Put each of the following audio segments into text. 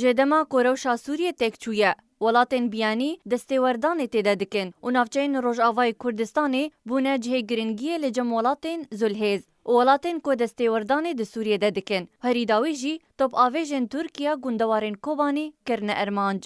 جدما کوروشا سوریه تکچویه ولاتین بیانی دستیوردان تیده دکن و نافچین روژاوای کردستانی بونه جه گرنگیه لجم ولاتین زلهیز و ولاتین که دستیوردان ده سوریه ده دکن هریداوی جی توپاویجن ترکیه gundewarên کوبانی kirne armanc.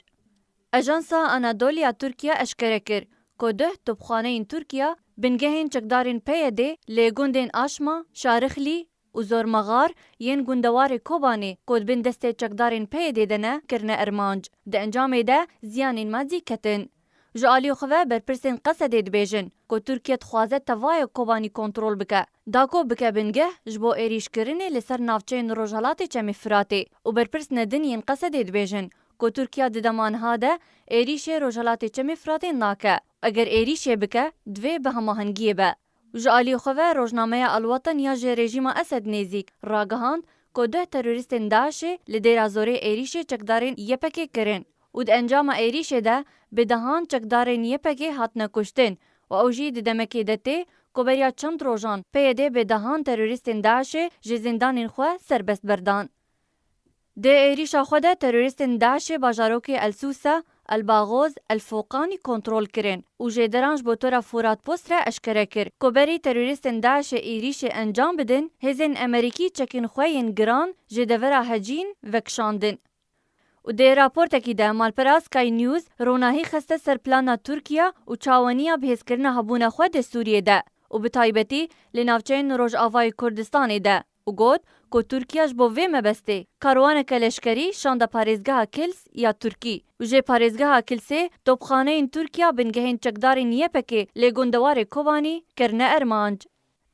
اجانسا انادولیا ترکیه اشکره کر که ده توپخانهین ترکیه بنگهین چکدارین پیده لی گوندین آشما، شارخلی و زورمغار ین gundewarê کوبانی که بین دسته چکدارین پیده دنه kirne armanc. ده انجام ده زیانین مادی کتن. جالیو خواه برپرسین قصده دبیجن که ترکیه تخوازه توای کوبانی کنترل بکه. داکو بکه بنگه جبو ایریش کرنه لسر نافچین روژالاتی چمی فراتی و برپرس ندنین قصده دبیجن که ترکیه ددمانها ده ایریش روژالاتی چمی فراتی ناکه. اگر ایریش بکه دوی به هماهنگیه به. جالیو خواه روزنامه الوطن یا جه رژیم اسد نزیک راگهاند که ده تروریستین داعشه لدیره زوره ایریش چکدارین یپکه کرن. و ده انجام ایریش ده به دهان چکدارین یپکه هاتنه کشتن و اوجی ده دمکی دته که بریا چند روزان پیده به دهان تروریستین داعشه جه زندانین خواه سربست بردان. ده ایریش خواه تروریستین داعشه باجاروک السوسه، الباغوز، الفوقانی کنترل کرن و جه درانج بوتورا فورات پوست را اشکره کر که بری تروریستین داعش ایریش انجام بدن هزین امریکی چکین خوین گران جه دورا هجین وکشاندن. و ده راپورتکی ده مالپراس کای نیوز روناهی خسته سر پلانا ترکیه و چاوانیا بهز کرنه هبونه خود سوریه ده و بطایبتی لنافچین روژ آوای کردستانی ده و گود که ترکیهش بو وی مبسته کاروان کلشکری شانده پاریزگاه کلس یا ترکی و جه پاریزگاه کلسه توپخانهین ترکیه بنگهین چکدارین یپکه لی gundewarê کوبانی kirne armanc.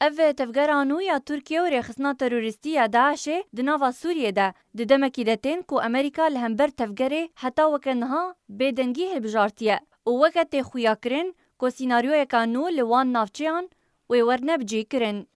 اوه تفگرانو یا ترکیه و ریخسنا تروریستی یا داعشه دناوا سوریه ده دمکی دتین که امریکا لهمبر تفگره حتی وکنها بدنگی هبجارتیه و وکت خویا کرن که سیناریو یکانو لوان نافچیان و ورنب جی کرن.